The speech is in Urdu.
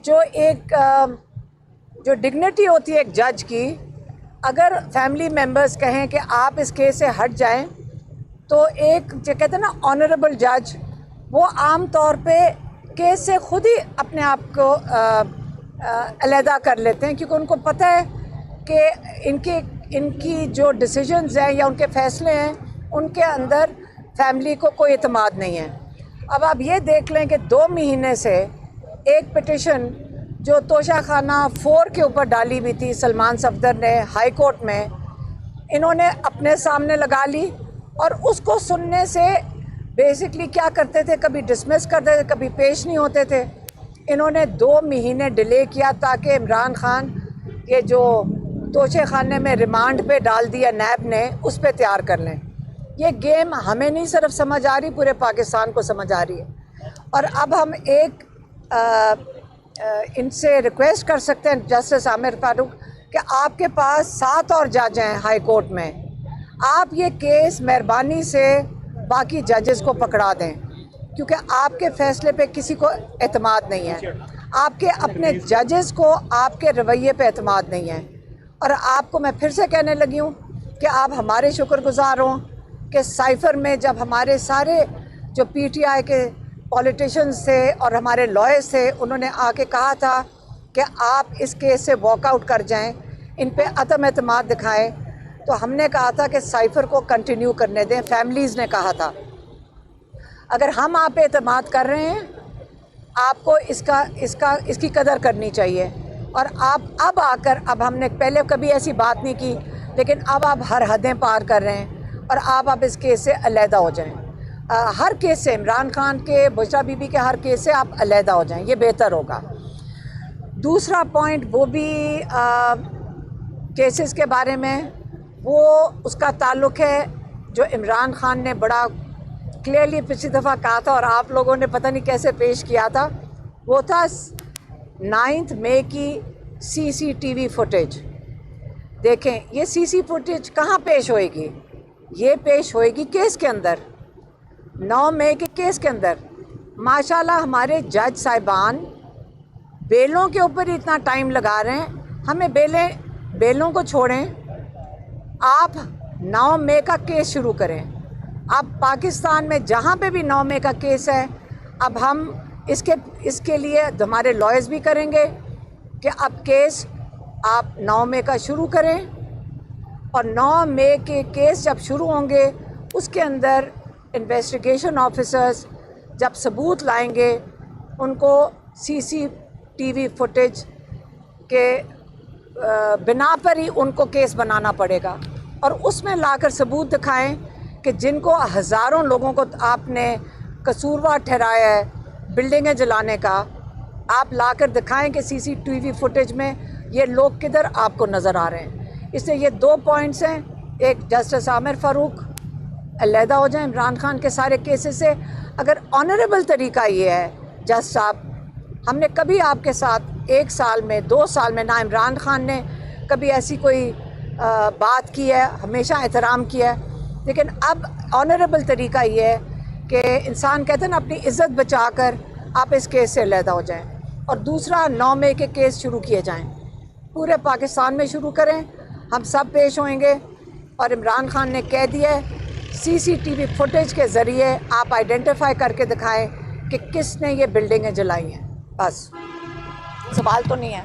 جو ایک جو ڈگنیٹی ہوتی ہے ایک جج کی، اگر فیملی ممبرز کہیں کہ آپ اس کیس سے ہٹ جائیں تو ایک جو کہتے ہیں نا آنریبل جج، وہ عام طور پہ کیس سے خود ہی اپنے آپ کو علیحدہ کر لیتے ہیں، کیونکہ ان کو پتہ ہے کہ ان کی جو ڈیسیجنز ہیں یا ان کے فیصلے ہیں ان کے اندر فیملی کو کوئی اعتماد نہیں ہے۔ اب آپ یہ دیکھ لیں کہ 2 مہینے سے ایک پٹیشن جو توشہ خانہ 4 کے اوپر ڈالی ہوئی تھی سلمان صفدر نے ہائی کورٹ میں، انہوں نے اپنے سامنے لگا لی، اور اس کو سننے سے بیسکلی کیا کرتے تھے، کبھی ڈسمس کرتے تھے، کبھی پیش نہیں ہوتے تھے۔ انہوں نے 2 مہینے ڈیلے کیا تاکہ عمران خان یہ جو توشہ خانے میں ریمانڈ پہ ڈال دیا نیب نے، اس پہ تیار کر لیں۔ یہ گیم ہمیں نہیں صرف سمجھ آ رہی، پورے پاکستان کو سمجھ آ رہی ہے۔ اور اب ہم ایک ان سے ریکویسٹ کر سکتے ہیں جسٹس عامر فاروق کہ آپ کے پاس 7 اور جج ہیں ہائی کورٹ میں، آپ یہ کیس مہربانی سے باقی ججز کو پکڑا دیں، کیونکہ آپ کے فیصلے پہ کسی کو اعتماد نہیں ہے، آپ کے اپنے ججز کو آپ کے رویے پہ اعتماد نہیں ہے۔ اور آپ کو میں پھر سے کہنے لگی ہوں کہ آپ ہمارے شکر گزار ہوں کہ سائفر میں جب ہمارے سارے جو پی ٹی آئی کے پولیٹیشنز تھے اور ہمارے لائرز تھے، انہوں نے آ کے کہا تھا کہ آپ اس کیس سے واک آؤٹ کر جائیں، ان پہ عدم اعتماد دکھائیں، تو ہم نے کہا تھا کہ سائفر کو کنٹینیو کرنے دیں۔ فیملیز نے کہا تھا اگر ہم آپ پہ اعتماد کر رہے ہیں، آپ کو اس کی قدر کرنی چاہیے۔ اور آپ اب آ کر، اب ہم نے پہلے کبھی ایسی بات نہیں کی، لیکن اب آپ ہر حدیں پار کر رہے ہیں، اور آپ اس کیس سے علیحدہ ہو جائیں۔ ہر کیس سے، عمران خان کے، بشریٰ بی بی کے ہر کیس سے آپ علیحدہ ہو جائیں، یہ بہتر ہوگا۔ دوسرا پوائنٹ وہ بھی کیسز کے بارے میں، وہ اس کا تعلق ہے جو عمران خان نے بڑا کلیئرلی پچھلی دفعہ کہا تھا اور آپ لوگوں نے پتہ نہیں کیسے پیش کیا تھا، وہ تھا 9 مئی کی سی سی ٹی وی فوٹیج۔ دیکھیں یہ سی سی فوٹیج کہاں پیش ہوئے گی؟ یہ پیش ہوئے گی کیس کے اندر، 9 مئی کے کیس کے اندر۔ ماشاءاللہ ہمارے جج صاحبان بیلوں کے اوپر اتنا ٹائم لگا رہے ہیں، ہمیں بیلوں کو چھوڑیں، آپ 9 مئی کا کیس شروع کریں۔ اب پاکستان میں جہاں پہ بھی 9 مئی کا کیس ہے، اب ہم اس کے لیے ہمارے لائرز بھی کریں گے کہ اب کیس آپ 9 مئی کا شروع کریں، اور 9 مئی کے کیس جب شروع ہوں گے اس کے اندر انویسٹیگیشن آفیسرز جب ثبوت لائیں گے، ان کو سی سی ٹی وی فوٹیج کے بنا پر ہی ان کو کیس بنانا پڑے گا، اور اس میں لا کر ثبوت دکھائیں کہ جن کو ہزاروں لوگوں کو آپ نے قصوروار ٹھہرایا ہے بلڈنگیں جلانے کا، آپ لا کر دکھائیں کہ سی سی ٹی وی فوٹیج میں یہ لوگ کدھر آپ کو نظر آ رہے ہیں۔ اس لیے یہ 2 پوائنٹس ہیں، ایک جسٹس عامر فاروق علیحدہ ہو جائیں عمران خان کے سارے کیسز سے۔ اگر آنریبل طریقہ یہ ہے جج صاحب، ہم نے کبھی آپ کے ساتھ 1 سال میں 2 سال میں، نہ عمران خان نے کبھی ایسی کوئی بات کی ہے، ہمیشہ احترام کیا ہے، لیکن اب آنریبل طریقہ یہ ہے کہ انسان کہتے ہیں نا اپنی عزت بچا کر آپ اس کیس سے علیحدہ ہو جائیں۔ اور دوسرا 9 مئی کے کیس شروع کیے جائیں، پورے پاکستان میں شروع کریں، ہم سب پیش ہوئیں گے۔ اور عمران خان نے کہہ دیا ہے سی سی ٹی وی فوٹیج کے ذریعے آپ آئیڈینٹیفائی کر کے دکھائیں کہ کس نے یہ بلڈنگیں جلائی ہیں۔ بس سوال تو نہیں ہے۔